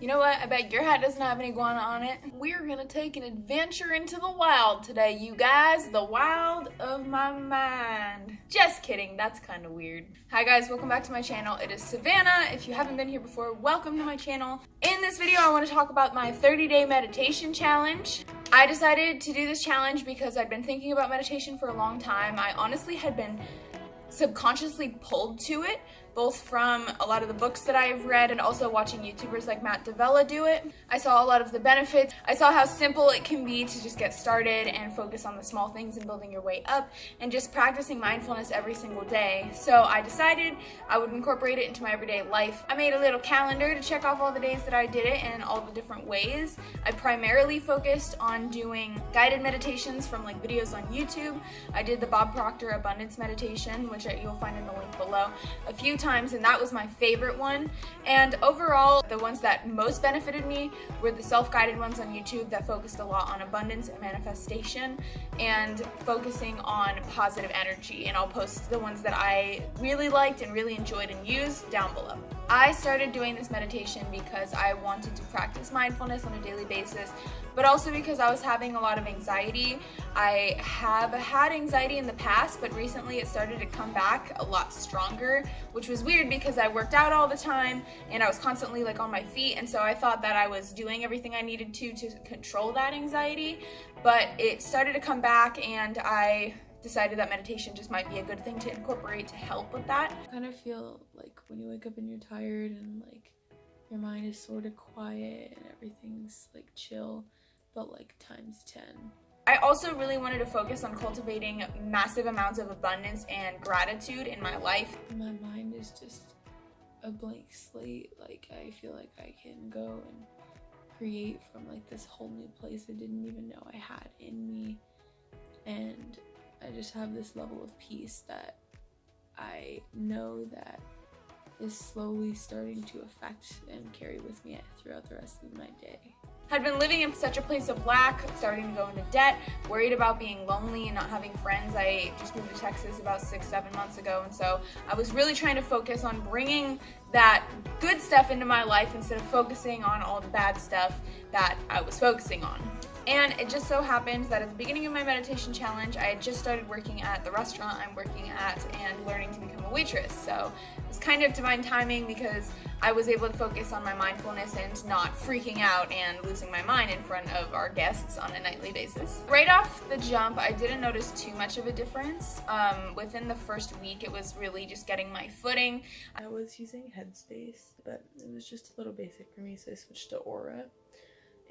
You know what? I bet your hat doesn't have any iguana on it. We're gonna take an adventure into the wild today, you guys. The wild of my mind. Just kidding, that's kind of weird. Hi guys, welcome back to my channel. It is Savannah. If you haven't been here before, welcome to my channel. In this video, I want to talk about my 30-day meditation challenge. I decided to do this challenge because I'd been thinking about meditation for a long time. I honestly had been subconsciously pulled to it, both from a lot of the books that I've read and also watching YouTubers like Matt D'Avella do it. I saw a lot of the benefits. I saw how simple it can be to just get started and focus on the small things and building your way up and just practicing mindfulness every single day. So I decided I would incorporate it into my everyday life. I made a little calendar to check off all the days that I did it and all the different ways. I primarily focused on doing guided meditations from like videos on YouTube. I did the Bob Proctor Abundance Meditation, which you'll find in the link below, a few times, and that was my favorite one. And overall, the ones that most benefited me were the self-guided ones on YouTube that focused a lot on abundance and manifestation and focusing on positive energy. And I'll post the ones that I really liked and really enjoyed and used down below. I started doing this meditation because I wanted to practice mindfulness on a daily basis, but also because I was having a lot of anxiety. I have had anxiety in the past, but recently it started to come back a lot stronger, which was weird because I worked out all the time and I was constantly like on my feet, and so I thought that I was doing everything I needed to control that anxiety, but it started to come back and I decided that meditation just might be a good thing to incorporate to help with that. I kind of feel like when you wake up and you're tired and like your mind is sort of quiet and everything's like chill, but like times 10. I also really wanted to focus on cultivating massive amounts of abundance and gratitude in my life. My mind is just a blank slate. Like I feel like I can go and create from like this whole new place I didn't even know I had in me, and I just have this level of peace that I know that is slowly starting to affect and carry with me throughout the rest of my day. I'd been living in such a place of lack, starting to go into debt, worried about being lonely and not having friends. I just moved to Texas about 6-7 months ago, and so I was really trying to focus on bringing that good stuff into my life instead of focusing on all the bad stuff that I was focusing on. And it just so happened that at the beginning of my meditation challenge, I had just started working at the restaurant I'm working at and learning to become a waitress. So it was kind of divine timing because I was able to focus on my mindfulness and not freaking out and losing my mind in front of our guests on a nightly basis. Right off the jump, I didn't notice too much of a difference. Within the first week, it was really just getting my footing. I was using Headspace, but it was just a little basic for me, so I switched to Aura.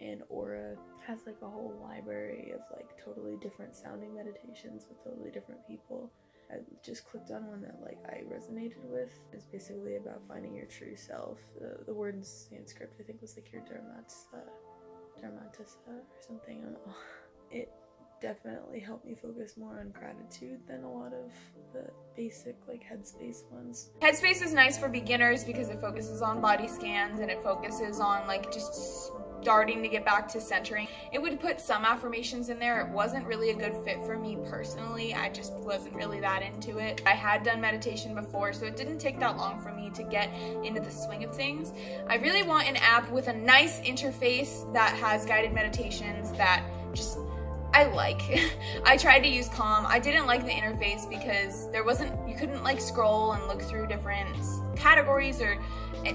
And Aura has like a whole library of like totally different sounding meditations with totally different people. I just clicked on one that like I resonated with. It's basically about finding your true self. The word in Sanskrit I think was like your dharmatasa or something, I don't know. It definitely helped me focus more on gratitude than a lot of the basic like Headspace ones. Headspace is nice for beginners because it focuses on body scans and it focuses on like just starting to get back to centering. It would put some affirmations in there. It wasn't really a good fit for me personally. I just wasn't really that into it. I had done meditation before, so it didn't take that long for me to get into the swing of things. I really want an app with a nice interface that has guided meditations that just I like. I tried to use Calm. I didn't like the interface because you couldn't like scroll and look through different categories or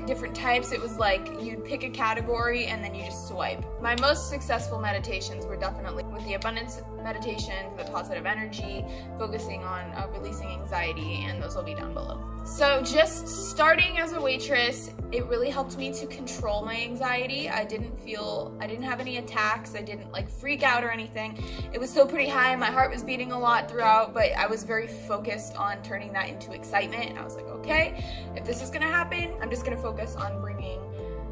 different types. It was like you'd pick a category and then you just swipe. My most successful meditations were definitely with the abundance meditation, the positive energy, focusing on releasing anxiety, and those will be down below. So just starting as a waitress, it really helped me to control my anxiety. I didn't have any attacks. I didn't like freak out or anything. It was still pretty high. My heart was beating a lot throughout, but I was very focused on turning that into excitement. And I was like, okay, if this is gonna happen, I'm just gonna focus on bringing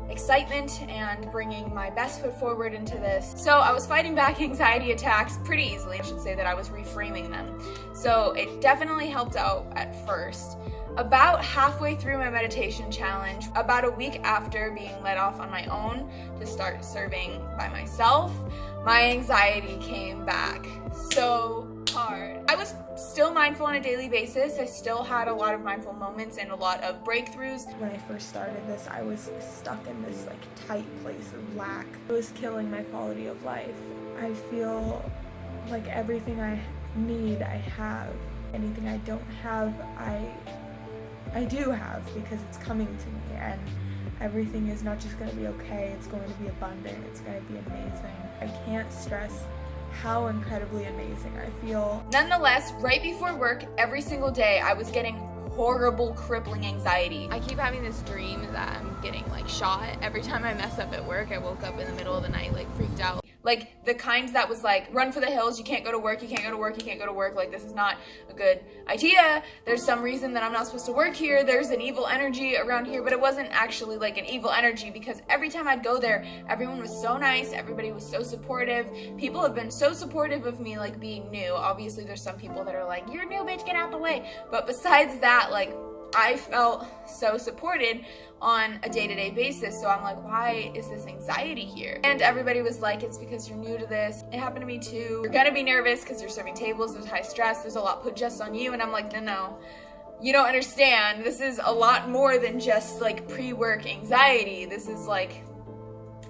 excitement and bringing my best foot forward into this. So I was fighting back anxiety attacks pretty easily. I should say that I was reframing them. So it definitely helped out at first. About halfway through my meditation challenge, about a week after being let off on my own to start serving by myself, my anxiety came back so hard. I was still mindful on a daily basis. I still had a lot of mindful moments and a lot of breakthroughs. When I first started this, I was stuck in this tight place of lack. It was killing my quality of life. I feel like everything I need, I have. Anything I don't have, I do have, because it's coming to me, and everything is not just going to be okay, it's going to be abundant, it's going to be amazing. I can't stress how incredibly amazing I feel. Nonetheless, right before work, every single day, I was getting horrible, crippling anxiety. I keep having this dream that I'm getting shot. Every time I mess up at work, I woke up in the middle of the night freaked out. Like the kind that was run for the hills, you can't go to work, you can't go to work, you can't go to work, this is not a good idea. There's some reason that I'm not supposed to work here, there's an evil energy around here, but it wasn't actually an evil energy, because every time I'd go there, everyone was so nice, everybody was so supportive. People have been so supportive of me being new. Obviously there's some people that are you're new, bitch, get out the way. But besides that, I felt so supported on a day-to-day basis, so I'm why is this anxiety here? And everybody was it's because you're new to this. It happened to me too. You're gonna be nervous because you're serving tables, there's high stress, there's a lot put just on you, and I'm no, you don't understand. This is a lot more than just pre-work anxiety. This is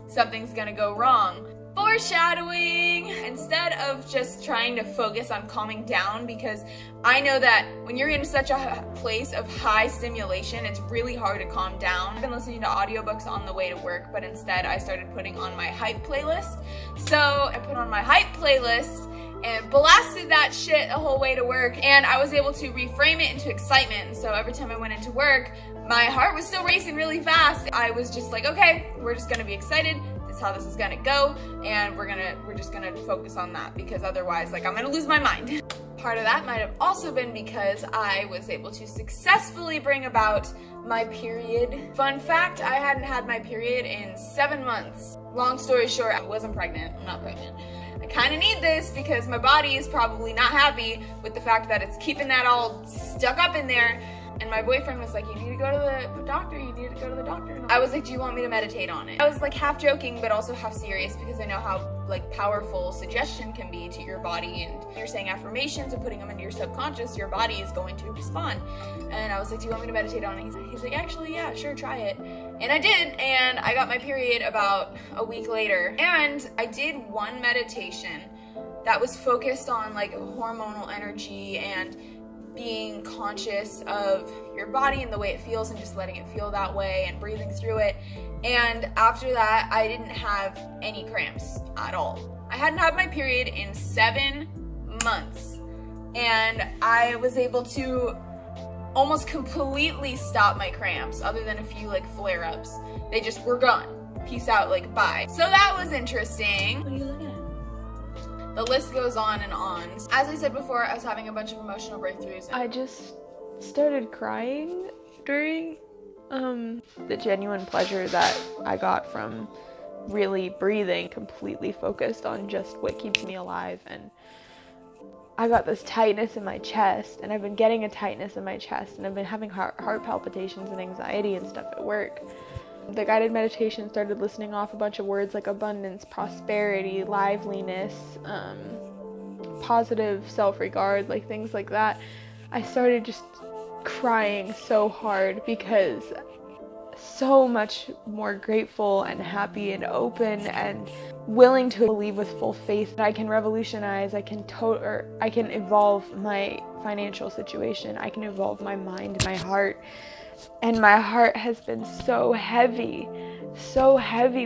something's gonna go wrong. Foreshadowing! Instead of just trying to focus on calming down, because I know that when you're in such a place of high stimulation, it's really hard to calm down. I've been listening to audiobooks on the way to work, but instead I started putting on my hype playlist. So I put on my hype playlist and blasted that shit the whole way to work, and I was able to reframe it into excitement. And so every time I went into work, my heart was still racing really fast. I was just okay, we're just gonna be excited. This is how this is gonna go, and we're just gonna focus on that, because otherwise I'm gonna lose my mind. Part of that might have also been because I was able to successfully bring about my period. Fun fact, I hadn't had my period in 7 months. Long story short, I wasn't pregnant. I'm not pregnant. I kind of need this because my body is probably not happy with the fact that it's keeping that all stuck up in there. And my boyfriend was you need to go to the doctor, you need to go to the doctor. And I was do you want me to meditate on it? I was half joking, but also half serious, because I know how powerful suggestion can be to your body, and you're saying affirmations and putting them into your subconscious, your body is going to respond. And I was do you want me to meditate on it? He's actually, yeah, sure, try it. And I did, and I got my period about a week later. And I did one meditation that was focused on hormonal energy and being conscious of your body and the way it feels, and just letting it feel that way and breathing through it. And after that, I didn't have any cramps at all. I hadn't had my period in 7 months, and I was able to almost completely stop my cramps, other than a few flare-ups. They just were gone. Peace out, bye. So that was interesting. What are you looking at? The list goes on and on. As I said before, I was having a bunch of emotional breakthroughs. I just started crying during the genuine pleasure that I got from really breathing, completely focused on just what keeps me alive. And I got this tightness in my chest, and I've been getting a tightness in my chest, and I've been having heart palpitations and anxiety and stuff at work. The guided meditation started listening off a bunch of words like abundance, prosperity, liveliness, positive self-regard, things like that. I started just crying so hard, because so much more grateful and happy and open and willing to believe with full faith that I can revolutionize, I can evolve my financial situation, I can evolve my mind, my heart. And my heart has been so heavy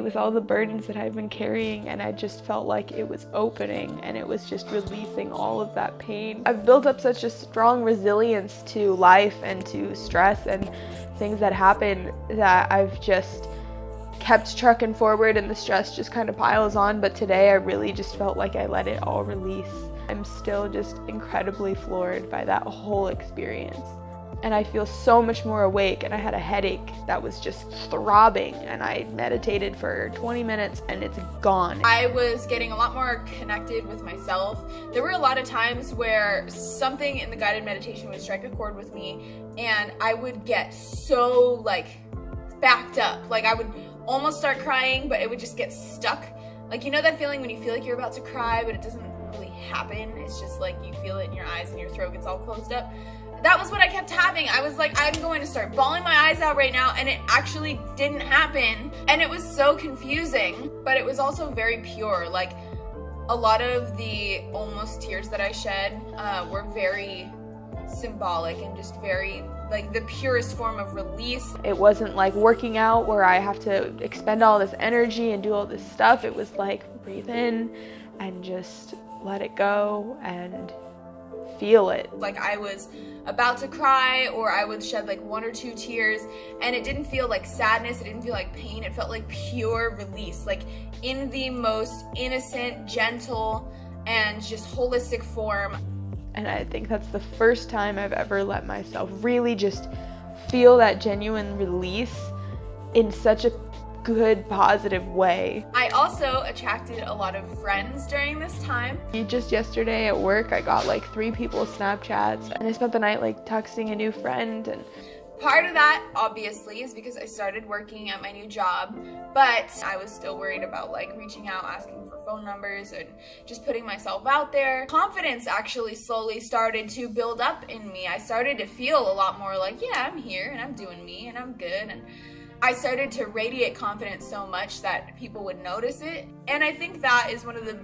with all the burdens that I've been carrying, and I just felt like it was opening, and it was just releasing all of that pain. I've built up such a strong resilience to life and to stress and things that happen, that I've just kept trucking forward, and the stress just kind of piles on. But today I really just felt like I let it all release. I'm still just incredibly floored by that whole experience. And I feel so much more awake, and I had a headache that was just throbbing, and I meditated for 20 minutes and it's gone. I was getting a lot more connected with myself. There were a lot of times where something in the guided meditation would strike a chord with me, and I would get so backed up. I would almost start crying, but it would just get stuck. You know that feeling when you feel like you're about to cry, but it doesn't really happen. It's just like you feel it in your eyes and your throat gets all closed up. That was what I kept having. I was like, I'm going to start bawling my eyes out right now, and it actually didn't happen. And it was so confusing, but it was also very pure. Like, a lot of the almost tears that I shed were very symbolic and just very, like, the purest form of release. It wasn't like working out where I have to expend all this energy and do all this stuff. It was like, breathe in and just let it go and feel it. Like, I was about to cry, or I would shed like 1 or 2 tears, and it didn't feel like sadness, it didn't feel like pain, it felt like pure release, like in the most innocent, gentle, and just holistic form. And I think that's the first time I've ever let myself really just feel that genuine release in such a good, positive way. I also attracted a lot of friends during this time. Just yesterday at work, I got like 3 people's Snapchats, and I spent the night like texting a new friend. And part of that, obviously, is because I started working at my new job, but I was still worried about like reaching out, asking for phone numbers, and just putting myself out there. Confidence actually slowly started to build up in me. I started to feel a lot more like, yeah, I'm here, and I'm doing me, and I'm good, and I started to radiate confidence so much that people would notice it. And I think that is one of the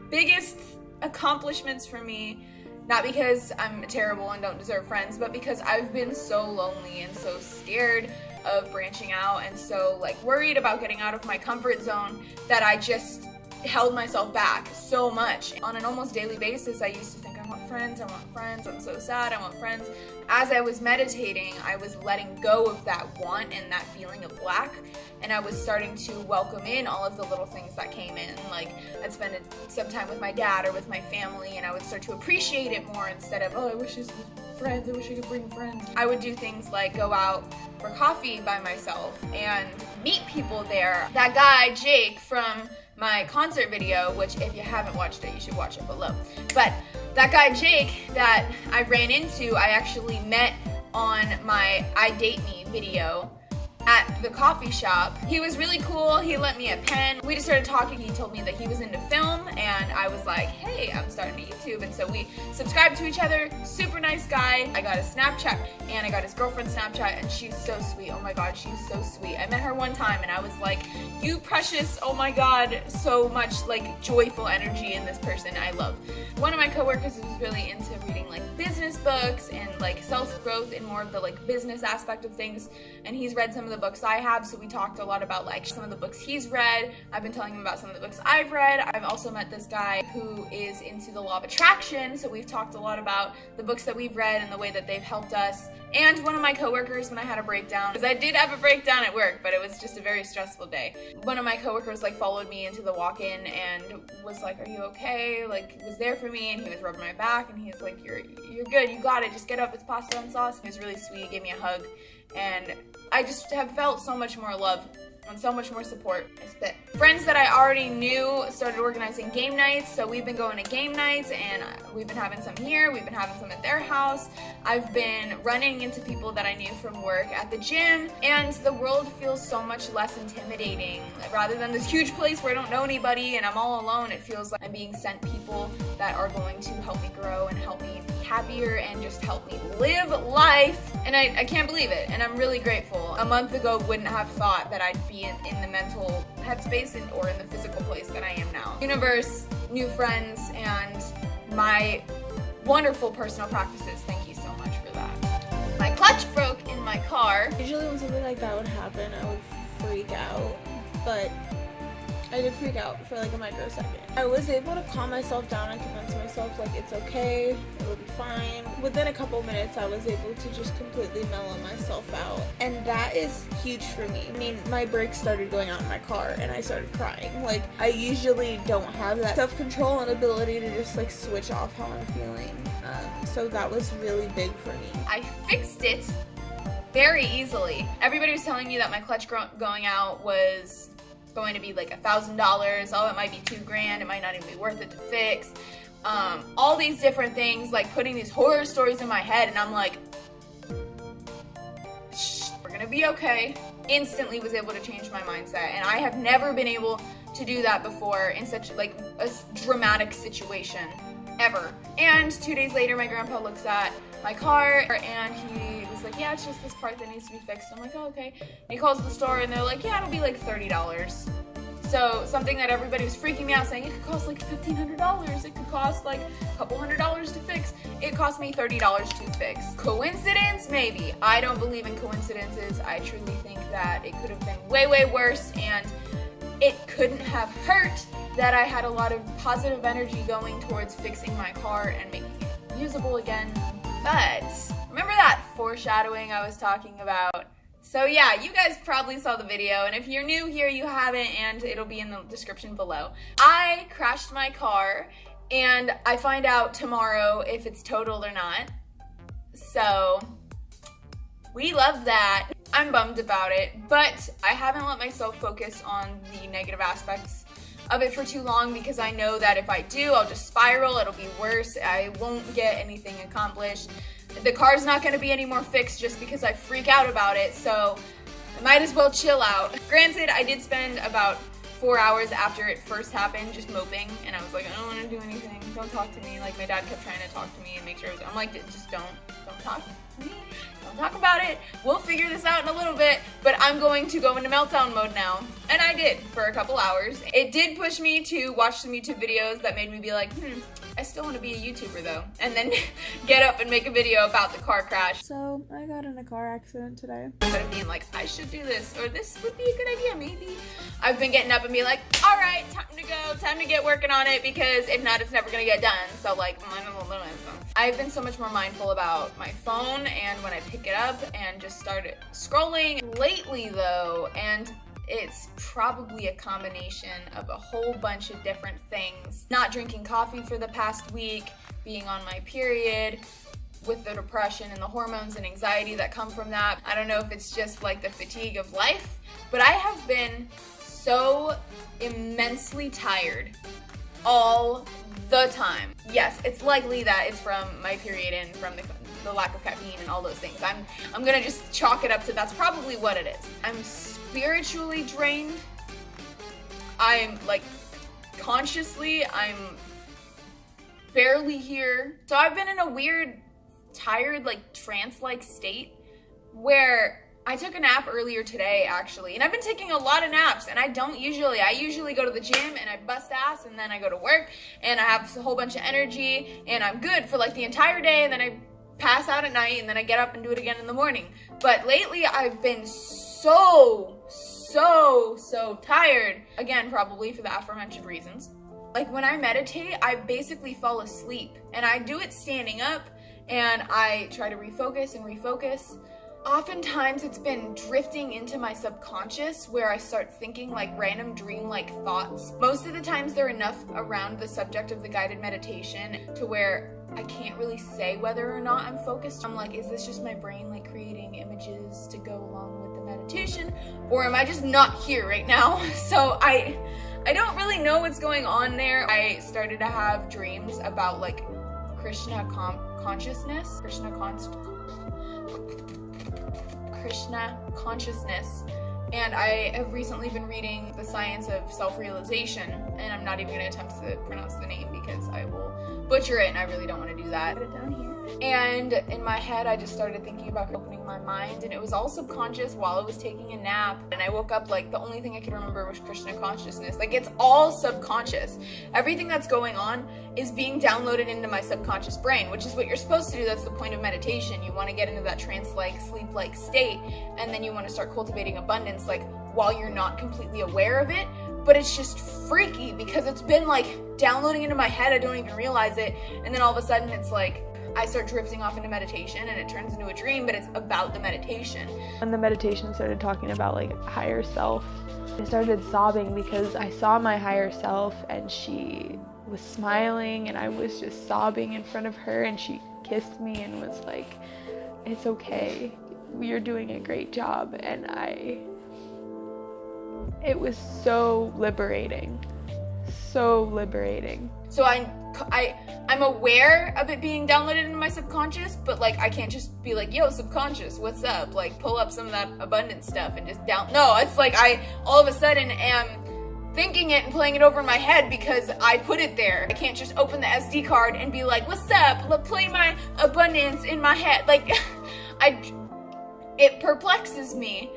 biggest accomplishments for me, not because I'm terrible and don't deserve friends, but because I've been so lonely and so scared of branching out and so like worried about getting out of my comfort zone that I just held myself back so much. On an almost daily basis, I used to think, I want friends, I'm so sad, I want friends. As I was meditating, I was letting go of that want and that feeling of lack, and I was starting to welcome in all of the little things that came in. Like, I'd spend some time with my dad or with my family, and I would start to appreciate it more instead of, oh, I wish this was friends, I wish I could bring friends. I would do things like go out for coffee by myself and meet people there. That guy, Jake, from my concert video, which if you haven't watched it, you should watch it below. But that guy Jake that I ran into, I actually met on my I Date Me video at the coffee shop. He was really cool. He lent me a pen. We just started talking. He told me that he was into film, and I was like, hey, I'm starting a YouTube. And so we subscribed to each other. Super nice guy. I got his Snapchat, and I got his girlfriend's Snapchat, and she's so sweet. Oh my God, she's so sweet. I met her one time, and I was like, you precious, oh my God, so much like joyful energy in this person I love. One of my coworkers is really into reading like business books and like self-growth and more of the like business aspect of things, and he's read some of the books I have, so we talked a lot about like some of the books he's read. I've been telling him about some of the books I've read. I've also met this guy who is into the law of attraction, so we've talked a lot about the books that we've read and the way that they've helped us. And one of my coworkers, when I had a breakdown, because I did have a breakdown at work, but it was just a very stressful day. One of my coworkers like followed me into the walk-in and was like, are you okay? Like, was there for me, and he was rubbing my back, and he was like, you're good, you got it, just get up, it's pasta and sauce. He was really sweet, gave me a hug, and I just have felt so much more love and so much more support. I spit. Friends that I already knew started organizing game nights, so we've been going to game nights, and we've been having some here, we've been having some at their house. I've been running into people that I knew from work at the gym, and the world feels so much less intimidating. Rather than this huge place where I don't know anybody and I'm all alone, it feels like I'm being sent people that are going to help me grow and help me be happier and just help me live life. And I can't believe it, and I'm really grateful. A month ago, wouldn't have thought that I'd be in the mental headspace or in the physical place that I am now. Universe, new friends, and my wonderful personal practices, thank you so much for that. My clutch broke in my car. Usually when something like that would happen, I would freak out, but I did freak out for like a microsecond. I was able to calm myself down and convince myself like it's okay, it will be fine. Within a couple minutes, I was able to just completely mellow myself out, and that is huge for me. I mean, my brakes started going out in my car and I started crying. Like, I usually don't have that self-control and ability to just like switch off how I'm feeling. So that was really big for me. I fixed it very easily. Everybody was telling me that my clutch going out was going to be like $1,000. Oh, it might be $2,000. It might not even be worth it to fix. All these different things, like putting these horror stories in my head, and I'm like, shh, we're gonna be okay. Instantly was able to change my mindset, and I have never been able to do that before in such like a dramatic situation ever. And 2 days later, my grandpa looks at my car and he was like, yeah, it's just this part that needs to be fixed. I'm like, oh, okay. And he calls the store and they're like, yeah, it'll be like $30. So something that everybody was freaking me out saying it could cost like $1,500. It could cost like a couple $100s to fix. It cost me $30 to fix. Coincidence? Maybe. I don't believe in coincidences. I truly think that it could have been way, way worse, and it couldn't have hurt that I had a lot of positive energy going towards fixing my car and making it usable again. But remember that foreshadowing I was talking about? So yeah, you guys probably saw the video, and if you're new here, you haven't, and it'll be in the description below. I crashed my car, and I find out tomorrow if it's totaled or not. So we love that. I'm bummed about it, but I haven't let myself focus on the negative aspects of it for too long, because I know that if I do, I'll just spiral. It'll be worse. I won't get anything accomplished. The car's not going to be any more fixed just because I freak out about it, so I might as well chill out. Granted, I did spend about 4 hours after it first happened just moping, and I was like, I don't want to do anything. Don't talk to me. Like, my dad kept trying to talk to me and make sure I'm like, just don't talk to me. Don't talk about it. We'll figure this out in a little bit, but I'm going to go into meltdown mode now. And I did for a couple hours. It did push me to watch some YouTube videos that made me be like, I still want to be a YouTuber though. And then get up and make a video about the car crash. So I got in a car accident today. Instead of being like, I should do this, or this would be a good idea, maybe. I've been getting up and being like, all right, time to go, time to get working on it, because if not, it's never gonna get done. So like, I've been so much more mindful about my phone and when I pick it up and just started scrolling lately though, and it's probably a combination of a whole bunch of different things. Not drinking coffee for the past week, being on my period, with the depression and the hormones and anxiety that come from that. I don't know if it's just like the fatigue of life, but I have been so immensely tired all the time. Yes, it's likely that it's from my period and from the lack of caffeine and all those things. I'm gonna just chalk it up to that's probably what it is. I'm spiritually drained. I'm like consciously, I'm barely here. So I've been in a weird, tired, like trance-like state where I took a nap earlier today actually, and I've been taking a lot of naps, and I usually go to the gym and I bust ass, and then I go to work and I have a whole bunch of energy and I'm good for like the entire day, and then I pass out at night and then I get up and do it again in the morning. But lately I've been so tired, again probably for the aforementioned reasons. Like when I meditate, I basically fall asleep, and I do it standing up, and I try to refocus. Oftentimes it's been drifting into my subconscious where I start thinking like random dream-like thoughts. Most of the times they're enough around the subject of the guided meditation to where I can't really say whether or not I'm focused. I'm like, is this just my brain like creating images to go along with the meditation, or am I just not here right now? So I don't really know what's going on there. I started to have dreams about like Krishna consciousness, and I have recently been reading The Science of Self-Realization, and I'm not even going to attempt to pronounce the name because I will butcher it, and I really don't want to do that. Put it down here. And in my head, I just started thinking about opening my mind, and it was all subconscious while I was taking a nap, and I woke up like the only thing I could remember was Krishna consciousness. Like, it's all subconscious. Everything that's going on is being downloaded into my subconscious brain, which is what you're supposed to do. That's the point of meditation. You want to get into that trance-like, sleep-like state, and then you want to start cultivating abundance like while you're not completely aware of it. But it's just freaky because it's been like downloading into my head, I don't even realize it, and then all of a sudden it's like I start drifting off into meditation and it turns into a dream, but it's about the meditation. When the meditation started talking about like higher self, I started sobbing because I saw my higher self and she was smiling and I was just sobbing in front of her, and she kissed me and was like, it's okay, you're doing a great job. And it was so liberating. So I'm aware of it being downloaded into my subconscious, but like I can't just be like, yo, subconscious, what's up? Like pull up some of that abundance stuff and just no, it's like I all of a sudden am thinking it and playing it over in my head because I put it there. I can't just open the SD card and be like, what's up? Let's play my abundance in my head. Like, it perplexes me,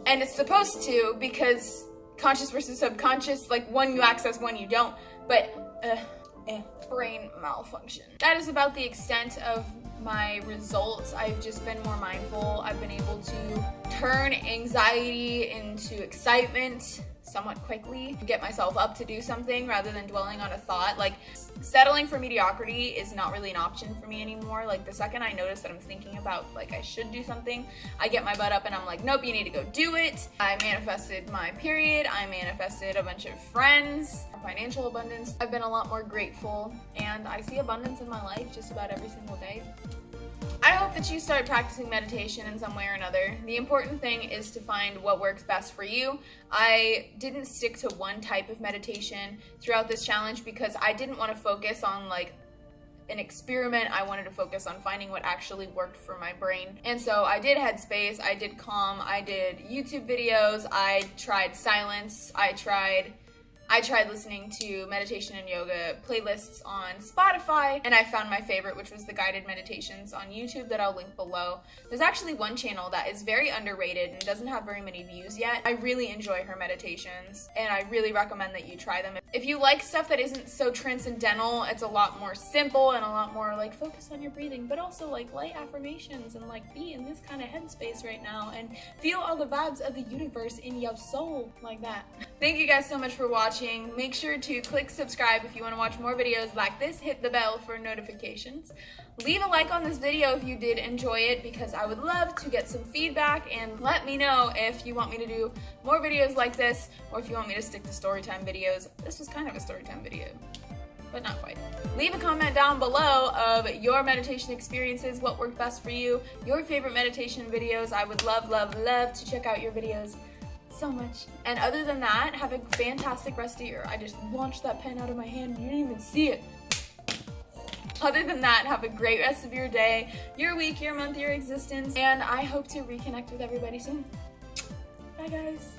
and it's supposed to, because conscious versus subconscious, like one you access, one you don't, but brain malfunction. That is about the extent of my results. I've just been more mindful. I've been able to turn anxiety into excitement somewhat quickly, get myself up to do something rather than dwelling on a thought. Like, settling for mediocrity is not really an option for me anymore. Like, the second I notice that I'm thinking about, like, I should do something, I get my butt up and I'm like, nope, you need to go do it. I manifested my period. I manifested a bunch of friends, financial abundance. I've been a lot more grateful, and I see abundance in my life just about every single day. I hope that you start practicing meditation in some way or another. The important thing is to find what works best for you. I didn't stick to one type of meditation throughout this challenge because I didn't want to focus on like an experiment. I wanted to focus on finding what actually worked for my brain. And so I did Headspace, I did Calm, I did YouTube videos, I tried silence, I tried listening to meditation and yoga playlists on Spotify, and I found my favorite, which was the guided meditations on YouTube that I'll link below. There's actually one channel that is very underrated and doesn't have very many views yet. I really enjoy her meditations, and I really recommend that you try them. If you like stuff that isn't so transcendental, it's a lot more simple and a lot more like focus on your breathing, but also like light affirmations and like be in this kind of headspace right now and feel all the vibes of the universe in your soul, like that. Thank you guys so much for watching. Make sure to click subscribe if you want to watch more videos like this. Hit the bell for notifications. Leave a like on this video if you did enjoy it, because I would love to get some feedback, and let me know if you want me to do more videos like this or if you want me to stick to storytime videos. This was kind of a storytime video, but not quite. Leave a comment down below of your meditation experiences, what worked best for you, your favorite meditation videos. I would love, love, love to check out your videos so much. And other than that, have a fantastic rest of your, I just launched that pen out of my hand, you didn't even see it. Other than that, have a great rest of your day, your week, your month, your existence, and I hope to reconnect with everybody soon. Bye guys.